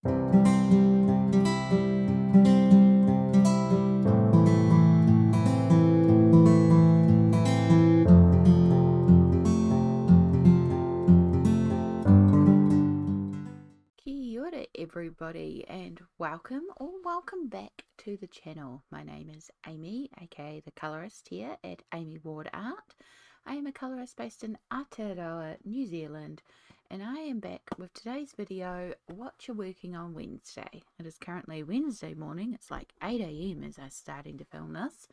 Kia ora everybody, and welcome back to the channel. My name is Amy, aka the colorist here at Amy Ward Art. I am a colorist based in Aotearoa, New Zealand, and I am back with today's video, what you're working on Wednesday. It is currently Wednesday morning. It's like 8 a.m. as I'm starting to film this,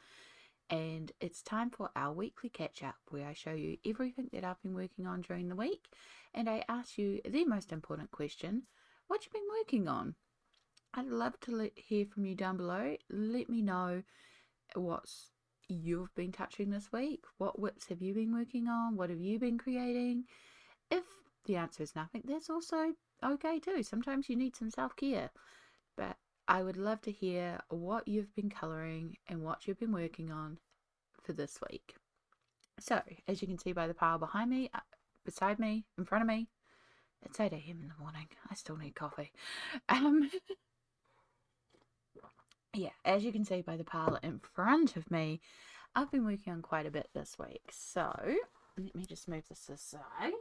and it's time for our weekly catch up where I show you everything that I've been working on during the week, and I ask you the most important question: what you been working on? I'd love to hear from you down below. Let me know what you've been touching this week. What whips have you been working on? What have you been creating? If the answer is nothing, that's also okay too. Sometimes you need some self-care. But I would love to hear what you've been colouring and what you've been working on for this week. So, as you can see by the pile behind me, beside me, in front of me, it's 8 a.m. in the morning. I still need coffee. Yeah, as you can see by the pile in front of me, I've been working on quite a bit this week. So, let me just move this aside.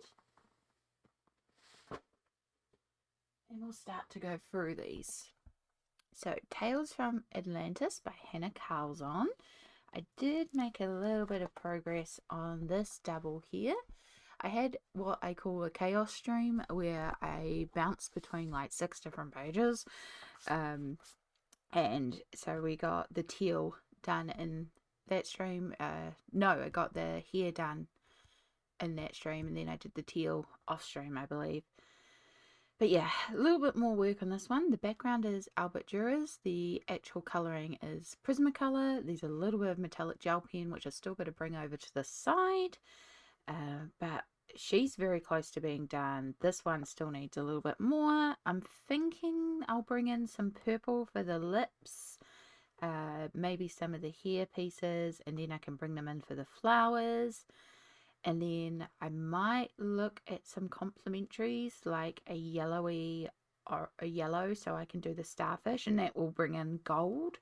And we'll start to go through these. So, Tales from Atlantis by Hannah Carlzon. I did make a little bit of progress on this double here. I had what I call a chaos stream where I bounced between like 6 different pages. And so we got the teal done in that stream. No, I got the hair done in that stream, and then I did the teal off stream, I believe. But yeah, a little bit more work on this one. The background is Albert Dürer. The actual colouring is Prismacolor. There's a little bit of metallic gel pen, which I still got to bring over to the side. But she's very close to being done. This one still needs a little bit more. I'm thinking I'll bring in some purple for the lips, maybe some of the hair pieces, and then I can bring them in for the flowers. And then I might look at some complementaries like a yellowy or a yellow, so I can do the starfish, and that will bring in gold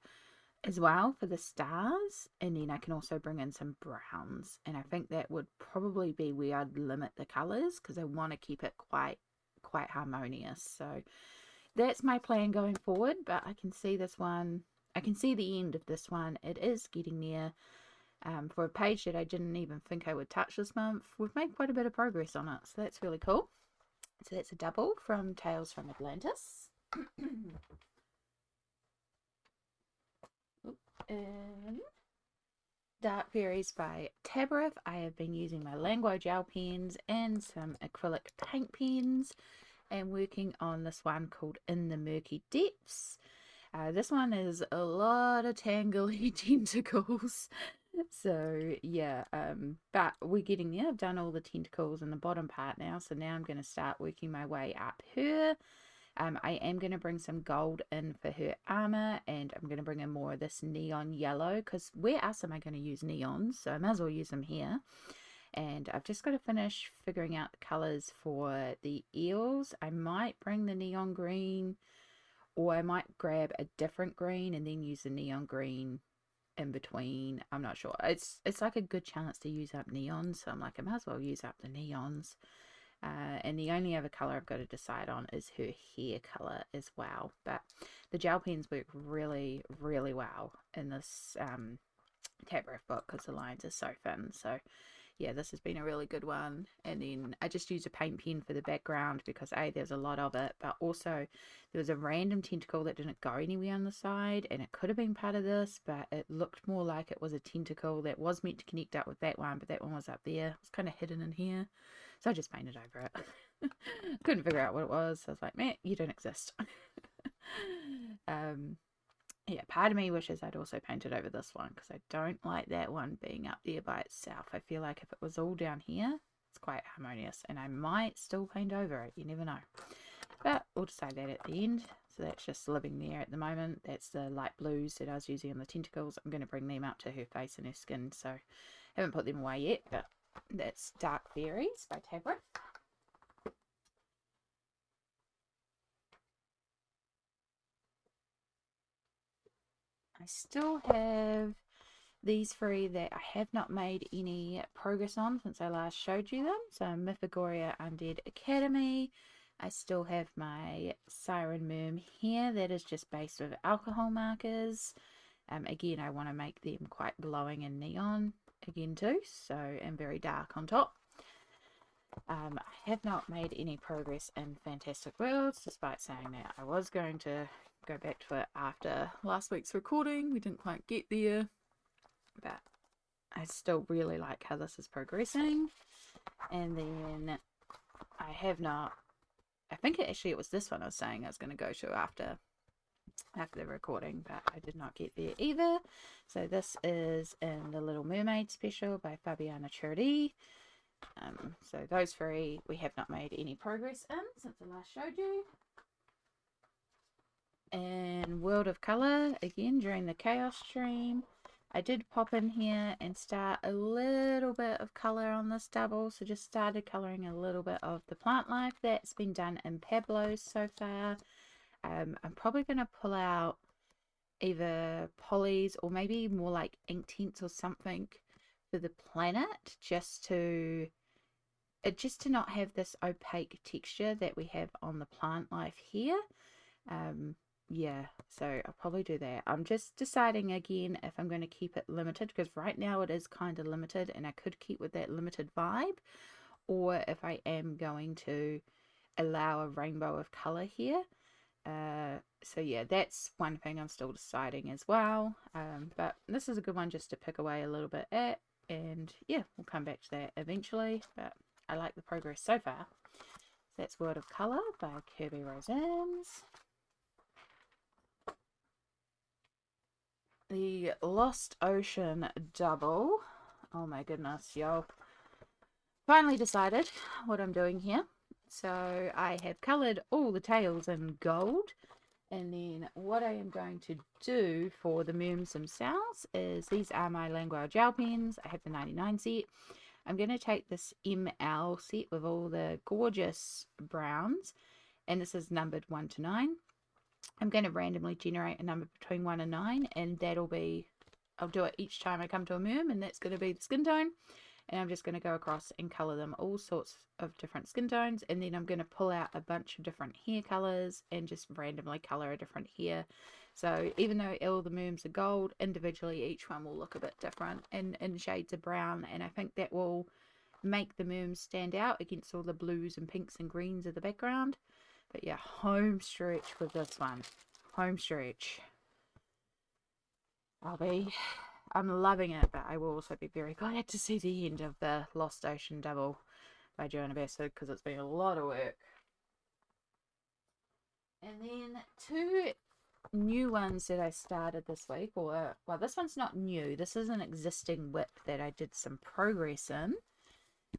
as well for the stars. And then I can also bring in some browns, and I think that would probably be where I'd limit the colors because I want to keep it quite harmonious. So that's my plan going forward. But I can see this one, I can see the end of this one. It is getting near. For a page that I didn't even think I would touch this month, we've made quite a bit of progress on it, so that's really cool. So that's a double from Tales from Atlantis. And Dark Fairies by Tabrif. I have been using my Languo gel pens and some acrylic paint pens and working on this one called In the Murky Depths. This one is a lot of tangly tentacles. So yeah, but we're getting there. I've done all the tentacles in the bottom part now, so now I'm going to start working my way up her. I am going to bring some gold in for her armor, and I'm going to bring in more of this neon yellow, because where else am I going to use neons? So I might as well use them here. And I've just got to finish figuring out the colors for the eels. I might bring the neon green, or I might grab a different green and then use the neon green in between. I'm not sure. It's like a good chance to use up neons, so I'm like, I might as well use up the neons. And the only other color I've got to decide on is her hair color as well. But the gel pens work really well in this Tabrif book because the lines are so thin. So yeah, this has been a really good one. And then I just used a paint pen for the background because there's a lot of it, but also there was a random tentacle that didn't go anywhere on the side, and it could have been part of this, but it looked more like it was a tentacle that was meant to connect up with that one, but that one was up there. It was kind of hidden in here, so I just painted over it. Couldn't figure out what it was, so I was like, man, you don't exist. Yeah, part of me wishes I'd also painted over this one because I don't like that one being up there by itself. I feel like if it was all down here, it's quite harmonious, and I might still paint over it. You never know. But we'll decide that at the end. So that's just living there at the moment. That's the light blues that I was using on the tentacles. I'm going to bring them up to her face and her skin, so I haven't put them away yet, but that's Dark Fairies by Tabrif. I still have these three that I have not made any progress on since I last showed you them. So Mythagoria Undead Academy. I still have my Siren Merm here that is just based with alcohol markers. Again, I want to make them quite glowing and neon again too, so, and very dark on top. I have not made any progress in Fantastic Worlds, despite saying that I was going to go back to it after last week's recording. We didn't quite get there, but I still really like how this is progressing. And then I have not, I think it was this one I was saying I was going to go to after the recording, but I did not get there either. So this is in the Little Mermaid special by Fabiana Chirdi. So those three we have not made any progress in since I last showed you. And World of Colour, again during the Chaos stream, I did pop in here and start a little bit of colour on this double. So just started colouring a little bit of the plant life. That's been done in Pablo's so far. I'm probably going to pull out either polys or maybe more like Inktense or something for the planet, just to not have this opaque texture that we have on the plant life here. Yeah, so I'll probably do that. I'm just deciding again if I'm going to keep it limited, because right now it is kind of limited and I could keep with that limited vibe, or if I am going to allow a rainbow of color here. So yeah, that's one thing I'm still deciding as well. But this is a good one just to pick away a little bit at, and yeah, we'll come back to that eventually. But I like the progress so far. That's World of Colour by Kirby Rosans. The Lost Ocean double. Oh my goodness, yo. Finally decided what I'm doing here. So I have coloured all the tails in gold. And then what I am going to do for the merms themselves is, these are my Language gel pens. I have the 99 set. I'm going to take this ML set with all the gorgeous browns, and this is numbered 1 to 9. I'm going to randomly generate a number between 1 and 9, and that'll be, I'll do it each time I come to a merm, and that's going to be the skin tone. And I'm just going to go across and colour them all sorts of different skin tones, and then I'm going to pull out a bunch of different hair colours and just randomly colour a different hair. So even though all the merms are gold, individually each one will look a bit different in shades of brown, and I think that will make the merms stand out against all the blues and pinks and greens of the background. But yeah, home stretch with this one. Home stretch. I'm loving it, but I will also be very glad to see the end of the Lost Ocean double by Johanna Basford, because it's been a lot of work. And then two new ones that I started this week, or well, this one's not new. This is an existing whip that I did some progress in,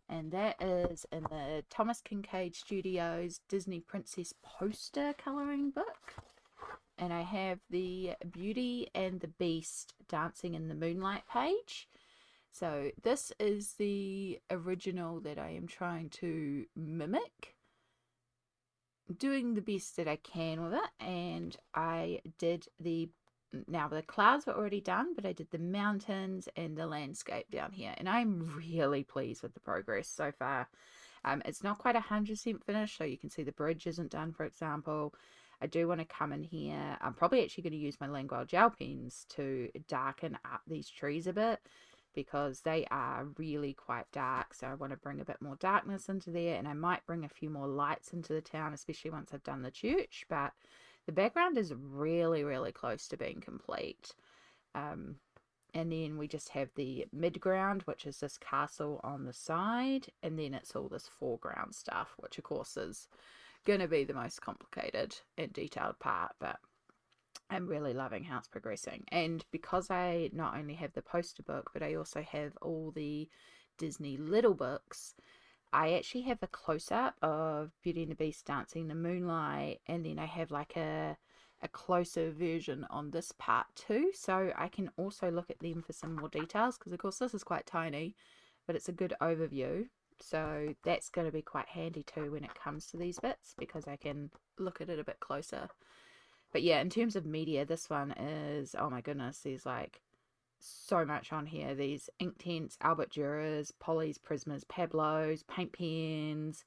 and that is in the Thomas Kincaid Studios Disney Princess poster colouring book. And I have the Beauty and the Beast Dancing in the Moonlight page. So this is the original that I am trying to mimic, doing the best that I can with it. And I did now the clouds were already done, but I did the mountains and the landscape down here, and I'm really pleased with the progress so far. It's not quite 100% finished, so you can see the bridge isn't done, for example. I do want to come in here. I'm probably actually going to use my Language gel pens to darken up these trees a bit, because they are really quite dark. So I want to bring a bit more darkness into there, and I might bring a few more lights into the town, especially once I've done the church. But the background is really, really close to being complete. And then we just have the midground, which is this castle on the side, and then it's all this foreground stuff, which of course is going to be the most complicated and detailed part, but I'm really loving how it's progressing. And because I not only have the poster book, but I also have all the Disney little books, I actually have a close-up of Beauty and the Beast dancing in the moonlight, and then I have like a closer version on this part too, so I can also look at them for some more details, because of course this is quite tiny, but it's a good overview. So that's going to be quite handy too when it comes to these bits, because I can look at it a bit closer. But yeah, in terms of media, this one is, oh my goodness, there's like so much on here. These Inktense, Albert Durers, Polly's, Prismas, Pablos, paint pens.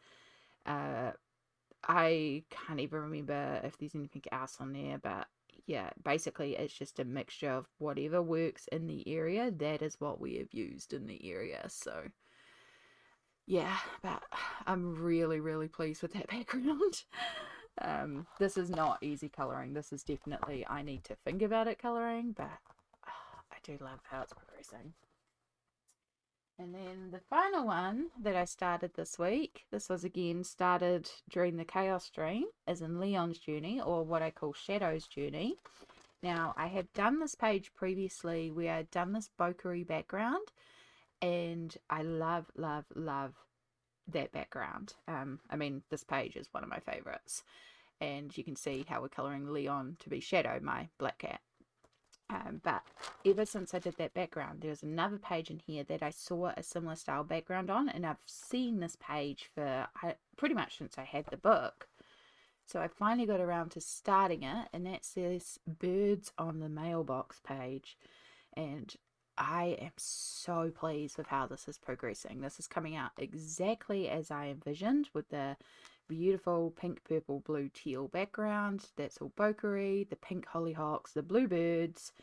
I can't even remember if there's anything else on there, but yeah, basically it's just a mixture of whatever works in the area. That is what we have used in the area. So yeah, but I'm really, really pleased with that background. This is not easy coloring. This is definitely, I need to think about it coloring, but I do love how it's progressing. And then the final one that I started this week, this was again started during the Chaos Dream, is in Leon's journey, or what I call Shadow's journey. Now, I have done this page previously where I've done this bokery background, and I love, love, love that background. I mean, this page is one of my favorites, and you can see how we're coloring Leon to be Shadow, my black cat. But ever since I did that background, there's another page in here that I saw a similar style background on, and I've seen this page for pretty much since I had the book. So I finally got around to starting it, and that says Birds on the Mailbox page. And I am so pleased with how this is progressing. This is coming out exactly as I envisioned, with the beautiful pink, purple, blue, teal background. That's all bokery, the pink hollyhocks, the bluebirds,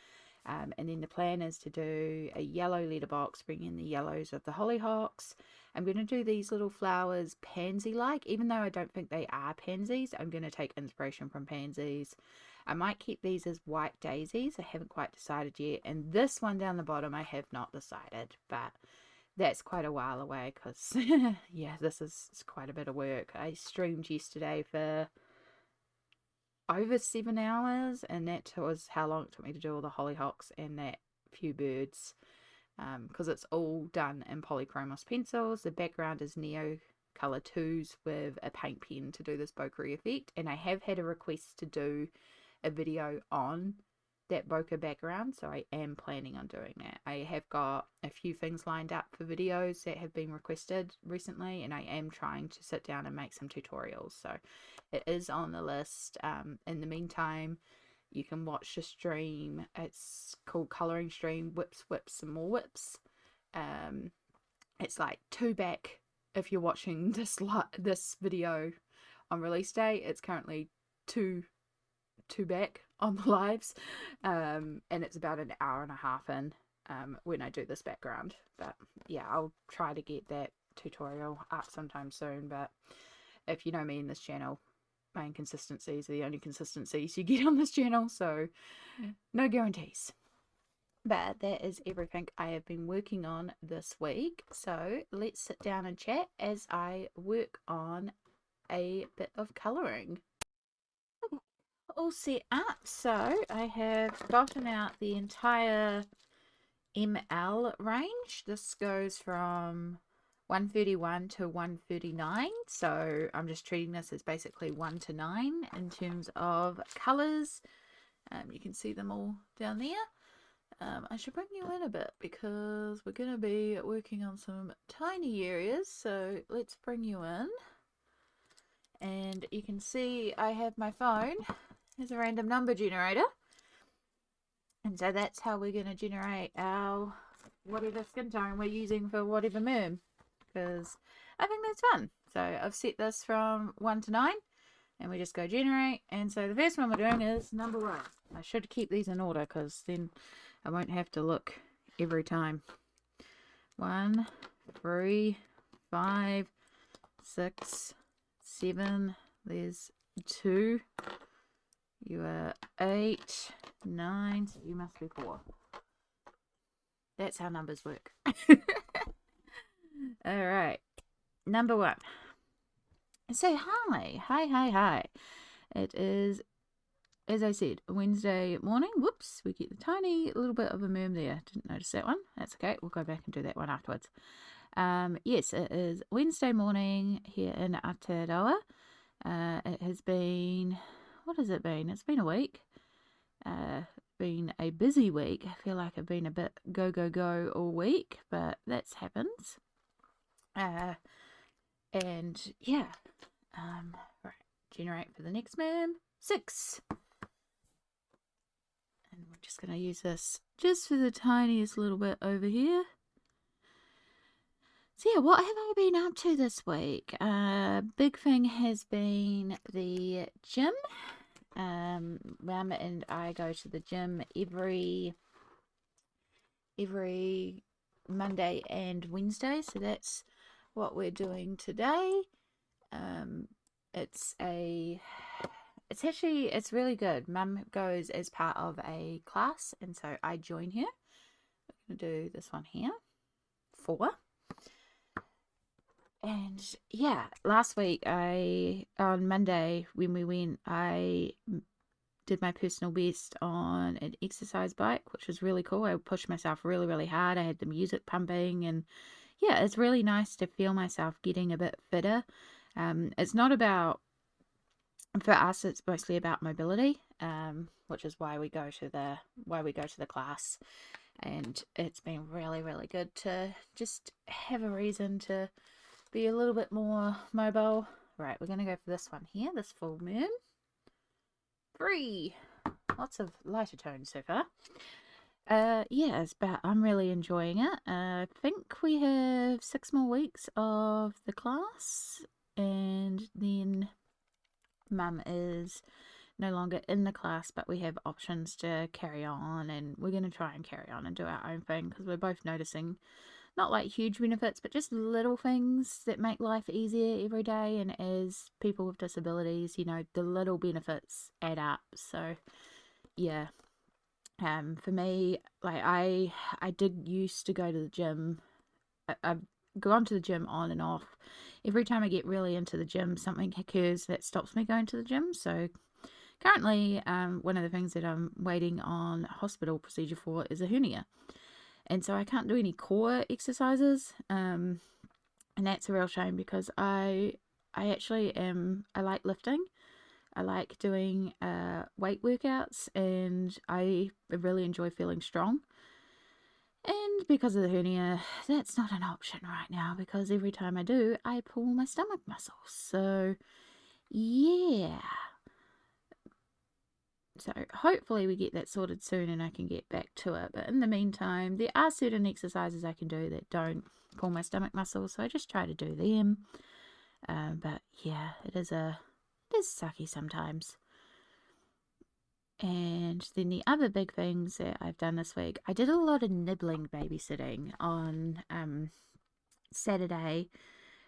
and then the plan is to do a yellow letterbox, bring in the yellows of the hollyhocks. I'm going to do these little flowers pansy-like, even though I don't think they are pansies. I'm going to take inspiration from pansies. I might keep these as white daisies. I haven't quite decided yet. And this one down the bottom, I have not decided, but that's quite a while away because, yeah, this is quite a bit of work. I streamed yesterday for over 7 hours, and that was how long it took me to do all the hollyhocks and that few birds, because it's all done in polychromos pencils. The background is Neo Color 2s with a paint pen to do this bokeh effect, and I have had a request to do a video on that bokeh background, so I am planning on doing that. I have got a few things lined up for videos that have been requested recently, and I am trying to sit down and make some tutorials, so it is on the list. In the meantime, you can watch the stream. It's called Colouring Stream Whips, Whips and More Whips. It's like 2 back if you're watching this video on release day. It's currently two back on the lives, and it's about an hour and a half in when I do this background. But yeah, I'll try to get that tutorial up sometime soon. But if you know me in this channel, my inconsistencies are the only consistencies you get on this channel, so no guarantees. But that is everything I have been working on this week, so let's sit down and chat as I work on a bit of colouring. All set up, so I have gotten out the entire ML range. This goes from 131 to 139, so I'm just treating this as basically 1 to 9 in terms of colours. You can see them all down there. I should bring you in a bit because we're going to be working on some tiny areas, so let's bring you in. And you can see I have my phone as a random number generator, and so that's how we're going to generate our whatever skin tone we're using for whatever merm, because I think that's fun. So I've set this from 1 to 9, and we just go generate. And so the first one we're doing is number 1. I should keep these in order because then I won't have to look every time. 1, 3, 5, 6, 7. There's 2. You are 8, 9. So you must be 4. That's how numbers work. All right. Number 1. So hi. It is, as I said, Wednesday morning. Whoops, we get a tiny little bit of a merm there. Didn't notice that one. That's okay. We'll go back and do that one afterwards. Yes, it is Wednesday morning here in Aotearoa. It has been, what has it been? It's been a week. Been a busy week. I feel like I've been a bit go all week, but that's happens. And yeah, right, generate for the next merm. 6. just going to use this just for the tiniest little bit over here. So yeah, what have I been up to this week? Big thing has been the gym. Mum and I go to the gym every Monday and Wednesday, so that's what we're doing today. It's really good. Mum goes as part of a class, and so I join her. I'm gonna do this one here, 4. And yeah, last week on Monday when we went, I did my personal best on an exercise bike, which was really cool. I pushed myself really, really hard. I had the music pumping, and yeah, it's really nice to feel myself getting a bit fitter. It's not about, for us, it's mostly about mobility, which is why we go to the class. And it's been really, really good to just have a reason to be a little bit more mobile. Right, we're going to go for this one here, this full moon. 3. Lots of lighter tones so far. Yes, but I'm really enjoying it. I think we have 6 more weeks of the class, and then Mum is no longer in the class, but we have options to carry on, and we're going to try and carry on and do our own thing, because we're both noticing not like huge benefits, but just little things that make life easier every day. And as people with disabilities, you know, the little benefits add up. So yeah, for me, like I did used to go to the gym. I've gone to the gym on and off. Every time I get really into the gym, something occurs that stops me going to the gym. So currently, one of the things that I'm waiting on a hospital procedure for is a hernia. And so I can't do any core exercises, and that's a real shame, because I actually I like lifting. I like doing weight workouts, and I really enjoy feeling strong. And because of the hernia, that's not an option right now, because every time I do, I pull my stomach muscles. So yeah. So hopefully we get that sorted soon and I can get back to it. But in the meantime, there are certain exercises I can do that don't pull my stomach muscles, so I just try to do them. But yeah, it is sucky sometimes. And then the other big things that I've done this week, I did a lot of nibbling babysitting on Saturday.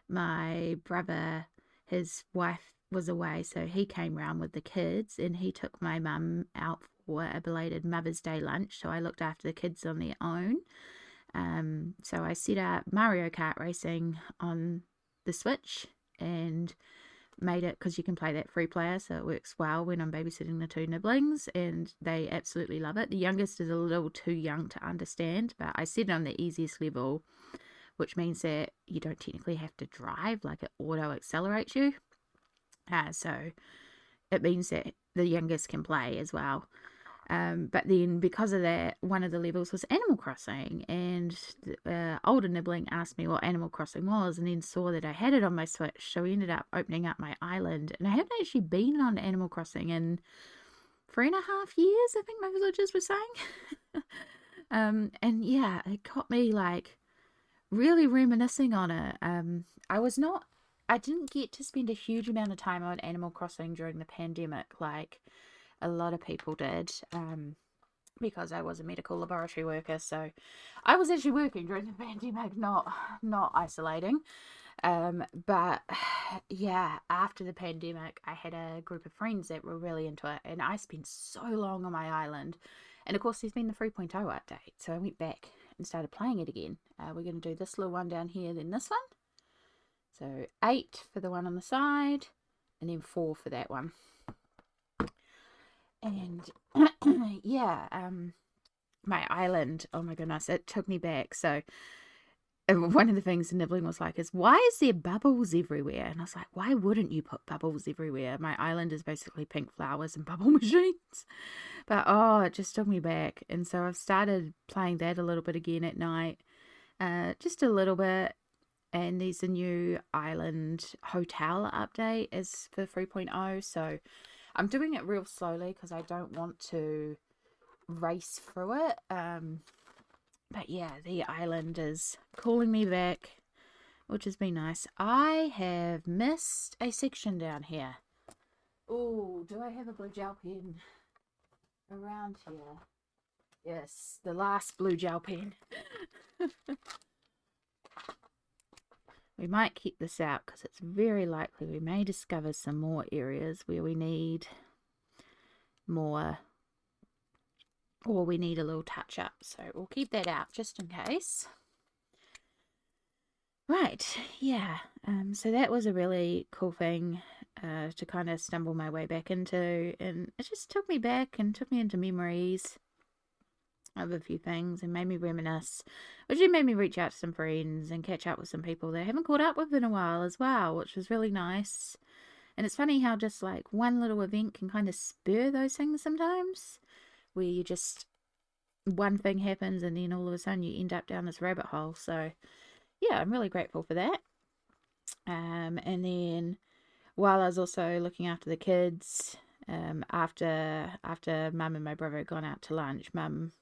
My brother, his wife was away, so he came round with the kids, and he took my mum out for a belated Mother's Day lunch, so I looked after the kids on their own. So I set up Mario Kart racing on the Switch and made it, because you can play that free player, so it works well when I'm babysitting the 2 nibblings, and they absolutely love it. The youngest is a little too young to understand, but I set it on the easiest level, which means that you don't technically have to drive, like it auto accelerates you. So it means that the youngest can play as well. But then because of that, one of the levels was Animal Crossing, and the older nibbling asked me what Animal Crossing was, and then saw that I had it on my Switch, so we ended up opening up my island. And I haven't actually been on Animal Crossing in 3.5 years, I think my villagers were saying. And yeah, it got me like really reminiscing on it. I didn't get to spend a huge amount of time on Animal Crossing during the pandemic like a lot of people did, because I was a medical laboratory worker, so I was actually working during the pandemic, not isolating. But yeah, after the pandemic, I had a group of friends that were really into it, and I spent so long on my island. And of course, there's been the 3.0 update, so I went back and started playing it again. We're going to do this little one down here, then this one. So 8 for the one on the side, and then 4 for that one. And yeah, my island, oh my goodness, it took me back. So one of the things the nibbling was like is, why is there bubbles everywhere? And I was like, why wouldn't you put bubbles everywhere? My island is basically pink flowers and bubble machines. But oh, it just took me back. And so I've started playing that a little bit again at night, just a little bit. And there's a new island hotel update as for 3.0. So I'm doing it real slowly, because I don't want to race through it. But yeah, the island is calling me back, which has been nice. I have missed a section down here. Oh, do I have a blue gel pen around here? Yes, the last blue gel pen. We might keep this out because it's very likely we may discover some more areas where we need more, or we need a little touch up. So we'll keep that out just in case. Right, yeah. So that was a really cool thing to kind of stumble my way back into, and it just took me back and took me into memories of a few things and made me reminisce, which then made me reach out to some friends and catch up with some people that I haven't caught up with in a while as well, which was really nice. And it's funny how just like one little event can kind of spur those things sometimes, where you just, one thing happens and then all of a sudden you end up down this rabbit hole. So yeah, I'm really grateful for that. And then while I was also looking after the kids, after Mum and my brother had gone out to lunch, Mum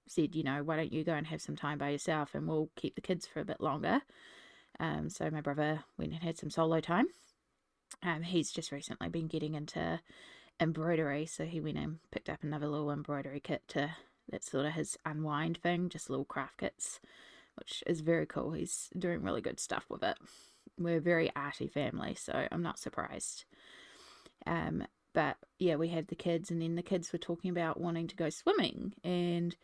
said, why don't you go and have some time by yourself and we'll keep the kids for a bit longer. So my brother went and had some solo time. He's just recently been getting into embroidery, so he went and picked up another little embroidery kit that's sort of his unwind thing, just little craft kits, which is very cool. He's doing really good stuff with it. We're a very arty family, so I'm not surprised. But yeah, we had the kids, and then the kids were talking about wanting to go swimming, and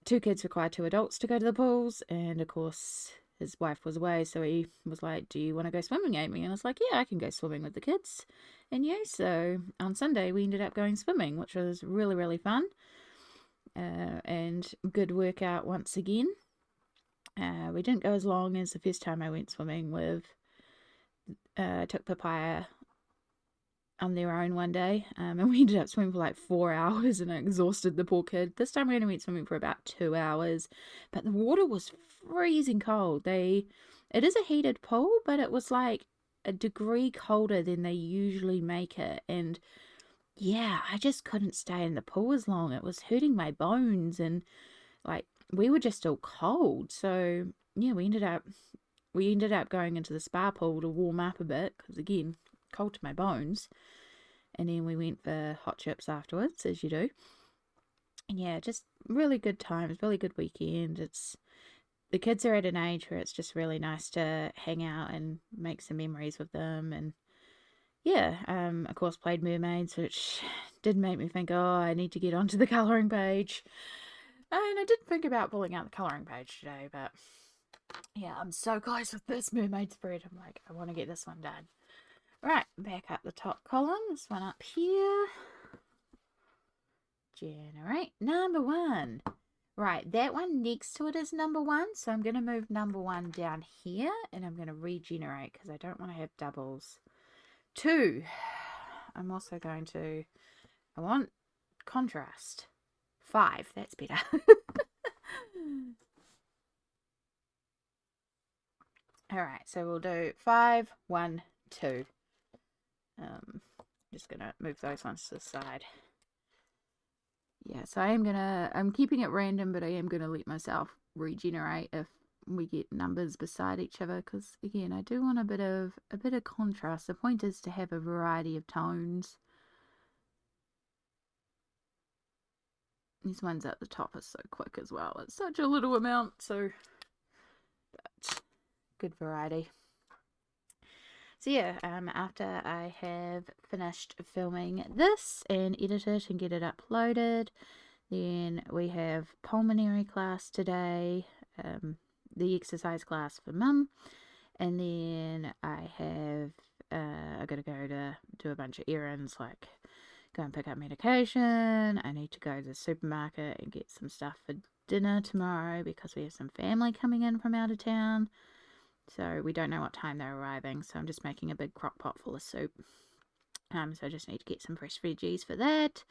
2 kids require 2 adults to go to the pools, and of course his wife was away, so he was like, do you want to go swimming, Amy? And I was like, yeah, I can go swimming with the kids. And yeah, so on Sunday we ended up going swimming, which was really, really fun, and good workout once again. We didn't go as long as the first time I went swimming with took Papaya on their own one day, and we ended up swimming for like 4 hours, and it exhausted the poor kid. This time we only went swimming for about 2 hours, but the water was freezing cold. It is a heated pool, but it was like a degree colder than they usually make it, and yeah, I just couldn't stay in the pool as long. It was hurting my bones, and like we were just all cold. So yeah, we ended up going into the spa pool to warm up a bit, because again, cold to my bones. And then we went for hot chips afterwards, as you do. And yeah, just really good times, really good weekend. The kids are at an age where it's just really nice to hang out and make some memories with them. And yeah, of course played Mermaids, which did make me think, oh, I need to get onto the colouring page. And I did think about pulling out the colouring page today, but yeah, I'm so close with this Mermaid spread. I'm like, I want to get this one done. Right, back up the top column. This one up here. Generate number 1. Right, that one next to it is number 1. So I'm going to move number 1 down here, and I'm going to regenerate because I don't want to have doubles. 2. I'm also going to, I want contrast. 5, that's better. Alright, so we'll do 5, 1, 2. Just gonna move those ones to the side. Yeah, so I'm keeping it random, but I am gonna let myself regenerate if we get numbers beside each other, because again, I do want a bit of contrast. The point is to have a variety of tones. These ones at the top are so quick as well. It's such a little amount, but good variety. So yeah, after I have finished filming this and edit it and get it uploaded, then we have pulmonary class today, the exercise class for Mum, and then I got to go to do a bunch of errands, like go and pick up medication. I need to go to the supermarket and get some stuff for dinner tomorrow because we have some family coming in from out of town. So we don't know what time they're arriving, so I'm just making a big crock pot full of soup. So I just need to get some fresh veggies for that.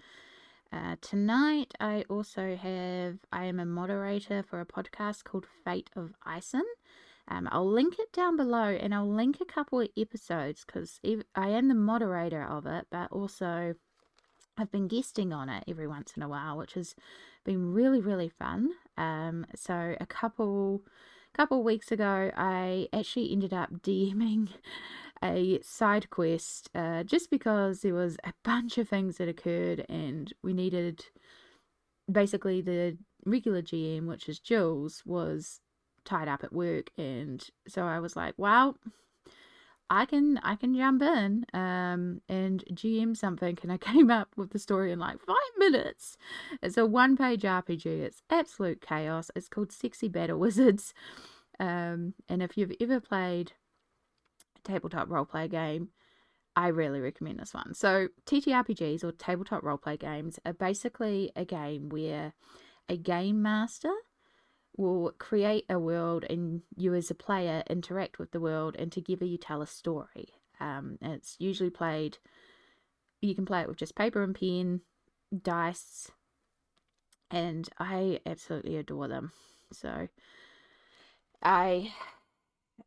Tonight I am a moderator for a podcast called Fate of Ison. I'll link it down below, and I'll link a couple of episodes because I am the moderator of it, but also I've been guesting on it every once in a while, which has been really, really fun. So a couple weeks ago, I actually ended up DMing a side quest, just because there was a bunch of things that occurred, and we needed, basically, the regular GM, which is Jules, was tied up at work, and so I was like, well, I can jump in and GM something, and I came up with the story in like 5 minutes. It's a one-page RPG. It's absolute chaos. It's called Sexy Battle Wizards. And if you've ever played a tabletop roleplay game, I really recommend this one. So TTRPGs, or tabletop roleplay games, are basically a game where a game master will create a world, and you as a player interact with the world, and together you tell a story. It's usually played, you can play it with just paper and pen, dice, and I absolutely adore them. So I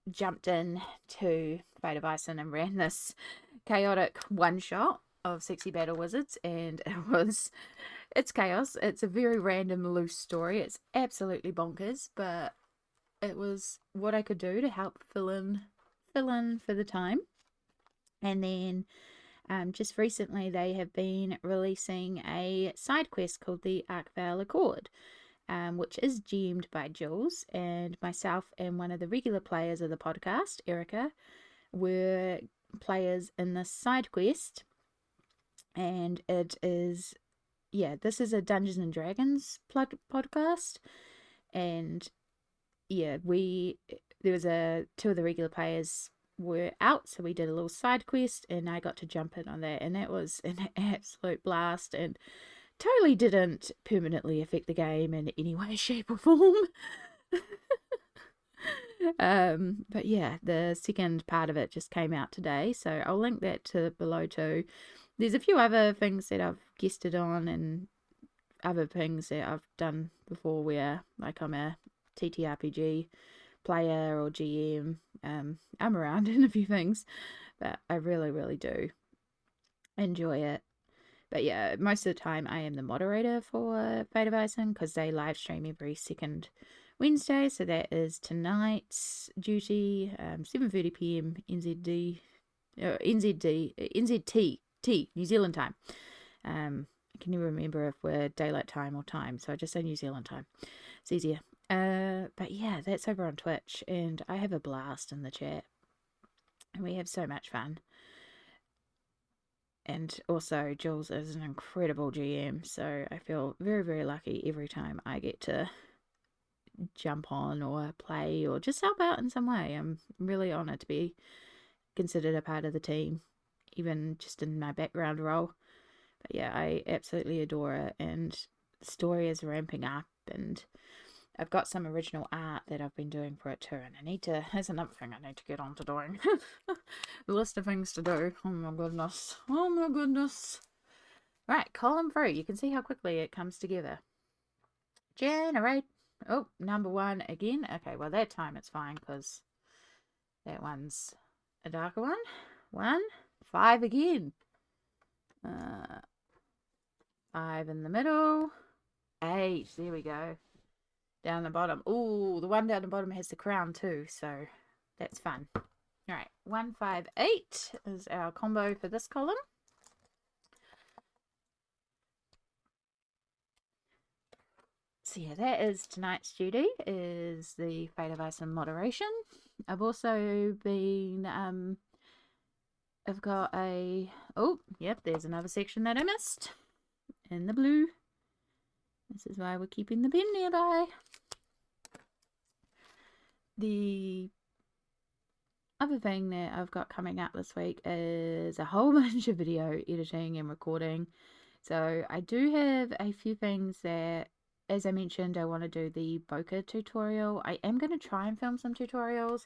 jumped in to Fate of Ison and ran this chaotic one shot of Sexy Battle Wizards, and it's chaos. It's a very random, loose story. It's absolutely bonkers, but it was what I could do to help fill in for the time. And then just recently they have been releasing a side quest called the Arkvale Accord, which is GM'd by Jules, and myself and one of the regular players of the podcast, Erica, were players in this side quest. And it is, this is a Dungeons and Dragons podcast, and there was two of the regular players were out, so we did a little side quest, and I got to jump in on that, and that was an absolute blast, and totally didn't permanently affect the game in any way, shape, or form. But yeah, the second part of it just came out today, so I'll link that to below too. There's a few other things that I've guested on, and other things that I've done before where, like, I'm a TTRPG player or GM. I'm around in a few things, but I really, really do enjoy it. But yeah, most of the time I am the moderator for Fate of Ison, because they live stream every second Wednesday, so that is tonight's duty, 7:30 p.m. NZT, New Zealand time. I can never remember if we're daylight time or time, so I just say New Zealand time. It's easier. But yeah, that's over on Twitch, and I have a blast in the chat, and we have so much fun. And also, Jules is an incredible GM, so I feel very, very lucky every time I get to jump on or play or just help out in some way. I'm really honoured to be considered a part of the team, even just in my background role. But yeah, I absolutely adore it, and the story is ramping up, and I've got some original art that I've been doing for it too, and there's another thing I need to get on to doing. The list of things to do. Oh my goodness. Right, column 3. You can see how quickly it comes together. Generate. Oh, number 1 again. Okay, well, that time it's fine, because that one's a darker one. 1, 5 again. 5 in the middle. 8. There we go. Down the bottom. Ooh, the one down the bottom has the crown too, so that's fun. All right, 1, 5, 8 is our combo for this column. So yeah, that is tonight's duty, is the Fate of Ison moderation. I've also been, I've got there's another section that I missed in the blue. This is why we're keeping the pen nearby. The other thing that I've got coming up this week is a whole bunch of video editing and recording. So I do have a few things that, as I mentioned, I want to do the bokeh tutorial. I am going to try and film some tutorials.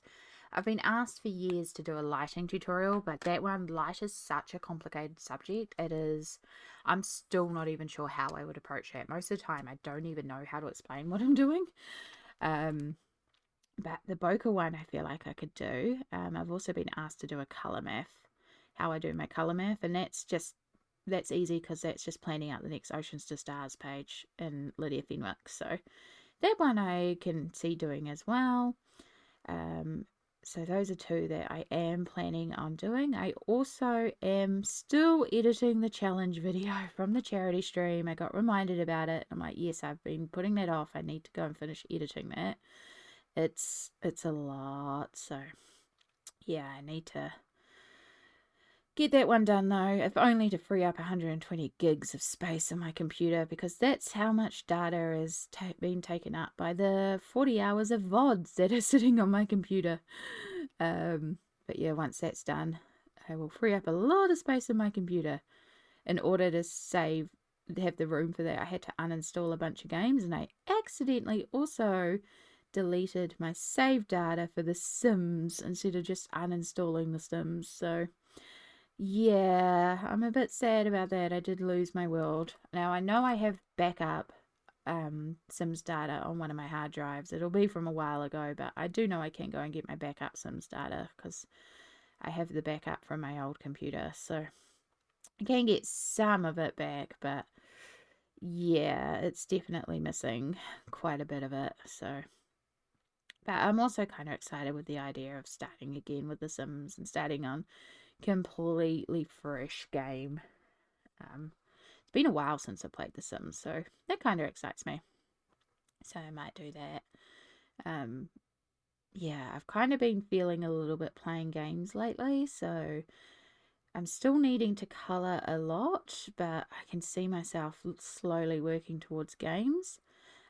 I've been asked for years to do a lighting tutorial, but that one, light, is such a complicated subject. It is. I'm still not even sure how I would approach that. Most of the time, I don't even know how to explain what I'm doing. But the bokeh one, I feel like I could do. I've also been asked to do a colour math, how I do my colour math, and that's just that's easy because that's just planning out the next Oceans to Stars page in Lydia Fenwick. So that one I can see doing as well. So those are two that I am planning on doing. I also am still editing the challenge video from the charity stream. I got reminded about it. I'm like, yes, I've been putting that off. I need to go and finish editing that. It's a lot. So yeah, I need to get that one done though, if only to free up 120 gigs of space on my computer, because that's how much data is being taken up by the 40 hours of VODs that are sitting on my computer. But yeah, once that's done, I will free up a lot of space on my computer. In order to have the room for that, I had to uninstall a bunch of games, and I accidentally also deleted my save data for The Sims instead of just uninstalling The Sims. So yeah, I'm a bit sad about that. I did lose my world. Now I know I have backup Sims data on one of my hard drives. It'll be from a while ago, but I do know I can go and get my backup Sims data because I have the backup from my old computer. So I can get some of it back, but yeah, it's definitely missing quite a bit of it. So, but I'm also kind of excited with the idea of starting again with The Sims and starting on completely fresh game. It's been a while since I played The Sims, so that kind of excites me. So I might do that. Yeah, I've kind of been feeling a little bit playing games lately, so I'm still needing to colour a lot, but I can see myself slowly working towards games.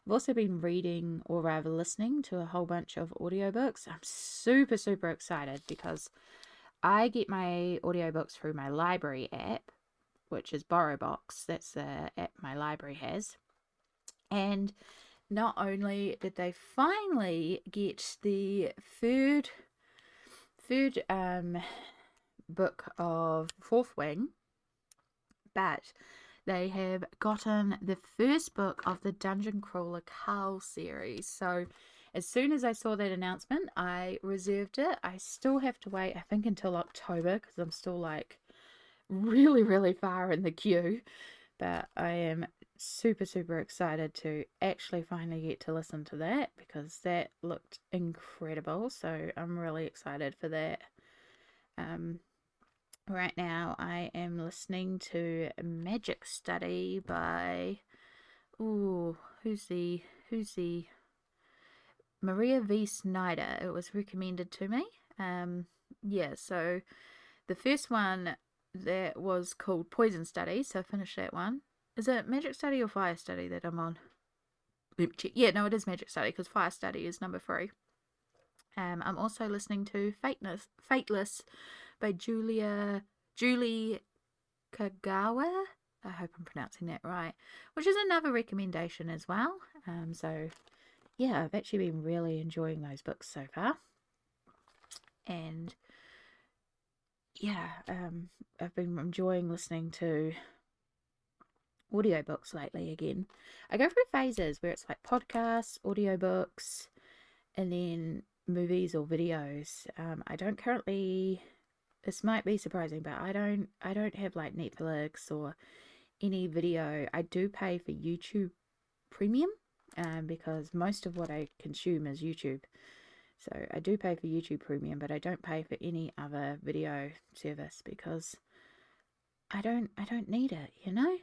I've also been reading, or rather listening to a whole bunch of audiobooks. I'm super, super excited because I get my audiobooks through my library app, which is BorrowBox. That's the app my library has. And not only did they finally get the third book of Fourth Wing, but they have gotten the first book of the Dungeon Crawler Carl series. So as soon as I saw that announcement, I reserved it. I still have to wait, I think, until October because I'm still like really, really far in the queue. But I am super, super excited to actually finally get to listen to that because that looked incredible. So I'm really excited for that. Right now I am listening to Magic Study by who's the Maria V. Snyder. It was recommended to me. Yeah, so the first one that was called Poison Study, so I finished that one. Is it Magic Study or Fire Study that I'm on? Let me check. Yeah, no, it is Magic Study because Fire Study is number 3. I'm also listening to Fateless by Julie Kagawa. I hope I'm pronouncing that right, which is another recommendation as well. So yeah, I've actually been really enjoying those books so far. And yeah, I've been enjoying listening to audiobooks lately again. I go through phases where it's like podcasts, audiobooks, and then movies or videos. I don't currently, this might be surprising, but I don't have like Netflix or any video. I do pay for YouTube Premium because most of what I consume is YouTube. So I do pay for YouTube Premium, but I don't pay for any other video service because I don't need it, you know?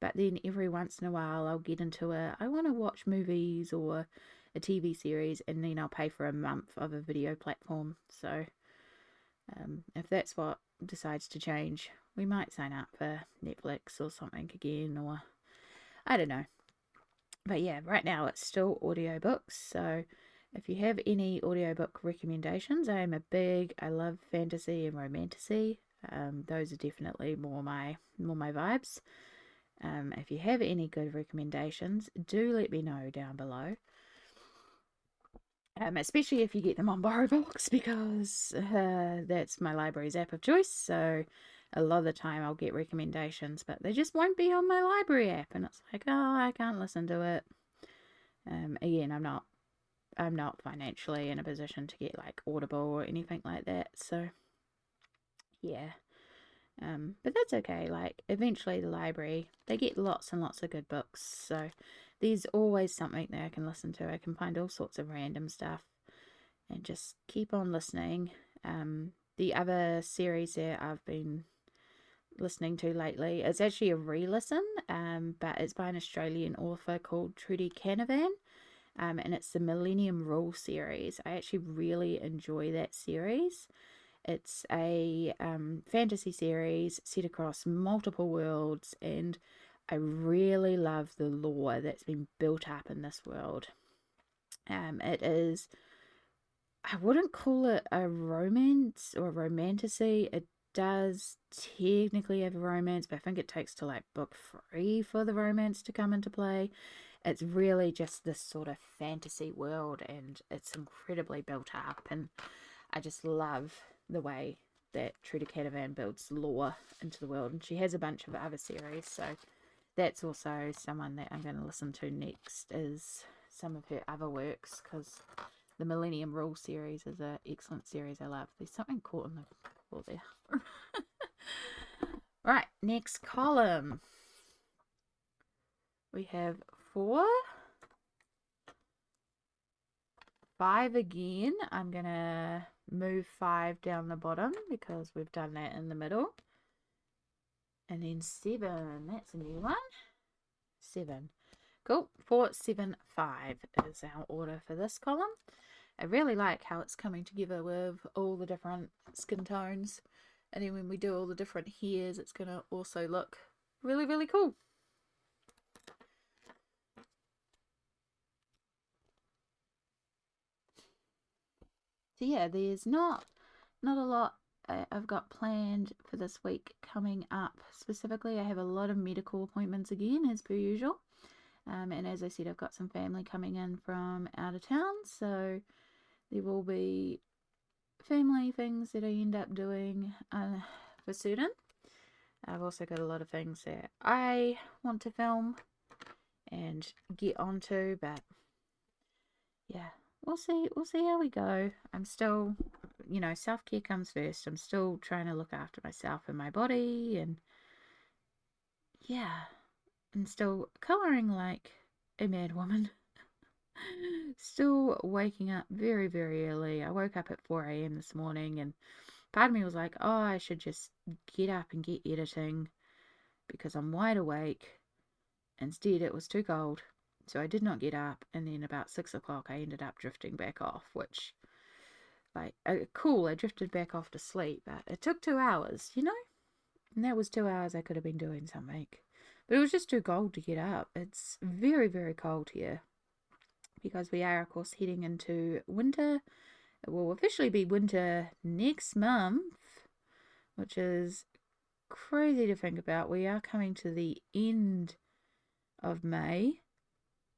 But then every once in a while I'll get into I want to watch movies or a TV series, and then I'll pay for a month of a video platform. So if that's what decides to change, we might sign up for Netflix or something again, or I don't know. But yeah, right now it's still audiobooks. So if you have any audiobook recommendations, I love fantasy and romantasy. Those are definitely more my vibes. If you have any good recommendations, do let me know down below. Especially if you get them on BorrowBox because that's my library's app of choice. So a lot of the time I'll get recommendations, but they just won't be on my library app, and it's like, oh, I can't listen to it. Again, I'm not financially in a position to get like Audible or anything like that. So yeah, But that's okay. Like, eventually the library, they get lots and lots of good books. So there's always something that I can listen to. I can find all sorts of random stuff and just keep on listening. The other series that I've been listening to lately is actually a re-listen, but it's by an Australian author called Trudy Canavan. And it's the Millennium Rule series. I actually really enjoy that series. It's a fantasy series set across multiple worlds, and I really love the lore that's been built up in this world. It is, I wouldn't call it a romance or romantasy. It does technically have a romance, but I think it takes to like book 3 for the romance to come into play. It's really just this sort of fantasy world, and it's incredibly built up, and I just love the way that Trudy Canavan builds lore into the world, and she has a bunch of other series, so that's also someone that I'm going to listen to next, is some of her other works, because the Millennium Rule series is an excellent series I love. There's something caught in the floor there. Right, next column. We have 4, 5 again. I'm going to move 5 down the bottom because we've done that in the middle. And then 7, that's a new one. 7. Cool. 4, 7, 5 is our order for this column. I really like how it's coming together with all the different skin tones. And then when we do all the different hairs, it's going to also look really, really cool. So yeah, there's not a lot I've got planned for this week coming up. Specifically, I have a lot of medical appointments again, as per usual. And as I said, I've got some family coming in from out of town, so there will be family things that I end up doing for certain. I've also got a lot of things that I want to film and get onto, but yeah, we'll see how we go. I'm still, self-care comes first. I'm still trying to look after myself and my body, and yeah, and still coloring like a mad woman. Still waking up very, very early. I woke up at 4 a.m. this morning, and part of me was like, oh, I should just get up and get editing because I'm wide awake. Instead, it was too cold, so I did not get up, and then about 6 o'clock I ended up drifting back off, which, like, cool, I drifted back off to sleep, but it took 2 hours, and that was 2 hours I could have been doing something. But it was just too cold to get up. It's very, very cold here because we are, of course, heading into winter. It will officially be winter next month, which is crazy to think about. We are coming to the end of May,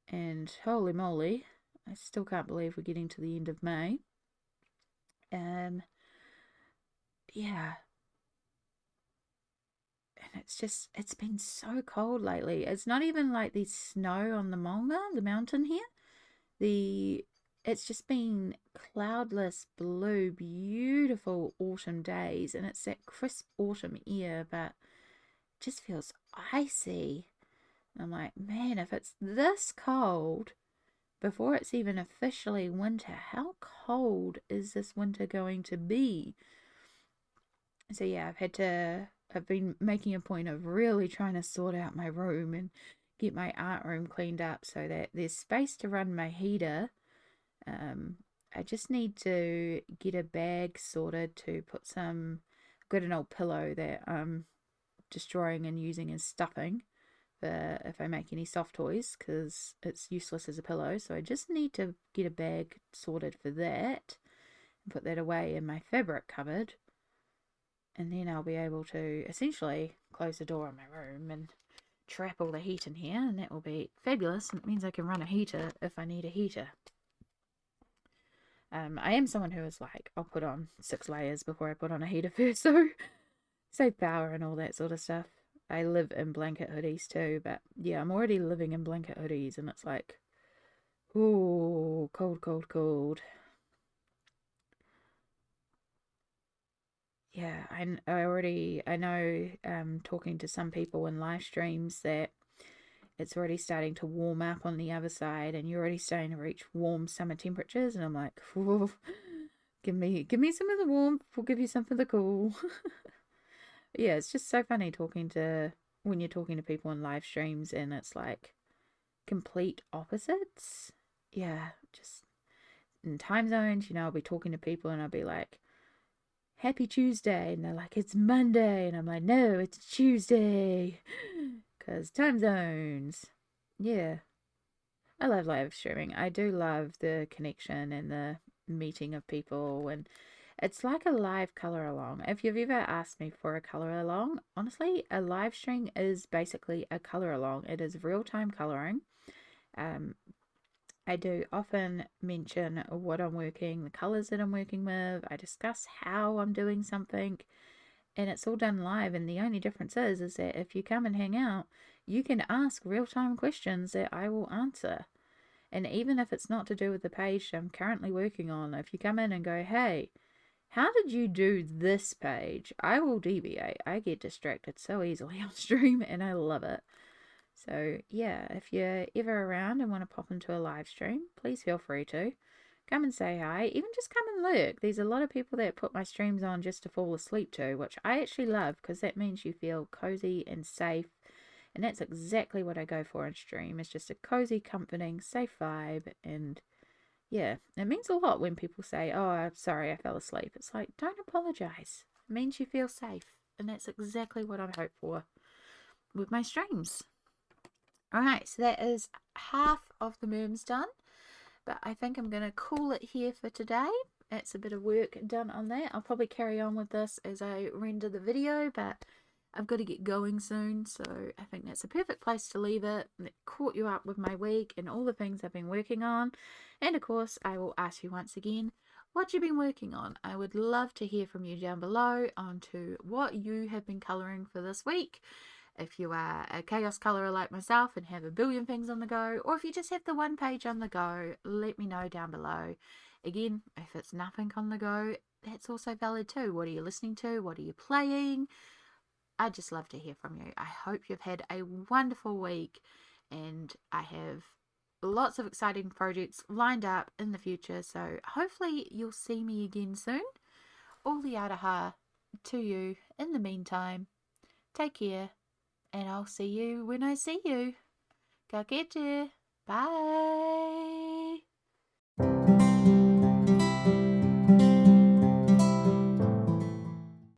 and holy moly, I still can't believe we're getting to the end of May. Yeah, and it's been so cold lately. It's not even like the snow on the mountain here. It's just been cloudless, blue, beautiful autumn days, and it's that crisp autumn air, but it just feels icy. I'm like, man, if it's this cold before it's even officially winter, how cold is this winter going to be? So yeah, I've been making a point of really trying to sort out my room and get my art room cleaned up so that there's space to run my heater. I just need to get a bag sorted to put some. I've got an old pillow that I'm destroying and using as stuffing for if I make any soft toys because it's useless as a pillow. So I just need to get a bag sorted for that and put that away in my fabric cupboard. And then I'll be able to essentially close the door on my room and trap all the heat in here, and that will be fabulous. And it means I can run a heater if I need a heater. I am someone who is like, I'll put on 6 layers before I put on a heater first, so save power and all that sort of stuff. I live in blanket hoodies too, but yeah, I'm already living in blanket hoodies, and it's like, ooh, cold, cold, cold. Yeah, I know, talking to some people in live streams that it's already starting to warm up on the other side, and you're already starting to reach warm summer temperatures, and I'm like, give me some of the warmth, we'll give you some of the cool. Yeah, it's just so funny talking to when you're talking to people in live streams, and it's like complete opposites. Yeah, just in time zones, I'll be talking to people and I'll be like, Happy Tuesday. And they're like, It's Monday. And I'm like, No, it's Tuesday. Because time zones. Yeah. I love live streaming. I do love the connection and the meeting of people. And it's like a live color along. If you've ever asked me for a color along, honestly, a live stream is basically a color along. It is real time coloring. Um, I do often mention what I'm working, the colors that I'm working with. I discuss how I'm doing something, and it's all done live. And the only difference is that if you come and hang out, you can ask real time questions that I will answer. And even if it's not to do with the page I'm currently working on, if you come in and go, hey, how did you do this page? I will deviate. I get distracted so easily on stream, and I love it. So, yeah, if you're ever around and want to pop into a live stream, please feel free to. Come and say hi. Even just come and lurk. There's a lot of people that put my streams on just to fall asleep to, which I actually love because that means you feel cozy and safe. And that's exactly what I go for on stream. It's just a cozy, comforting, safe vibe. And yeah, it means a lot when people say, Oh, I'm sorry, I fell asleep. It's like, don't apologize. It means you feel safe. And that's exactly what I hope for with my streams. Alright, so that is half of the merms done, but I think I'm going to call it here for today. It's a bit of work done on that. I'll probably carry on with this as I render the video, but I've got to get going soon, so I think that's a perfect place to leave it. It caught you up with my week and all the things I've been working on. And of course, I will ask you once again, what you've been working on. I would love to hear from you down below onto what you have been colouring for this week. If you are a chaos colorer like myself and have a billion things on the go, or if you just have the one page on the go, let me know down below. Again, if it's nothing on the go, that's also valid too. What are you listening to? What are you playing? I'd just love to hear from you. I hope you've had a wonderful week, and I have lots of exciting projects lined up in the future, so hopefully you'll see me again soon. All the araha to you in the meantime. Take care, and I'll see you when I see you. Ka kite. Bye.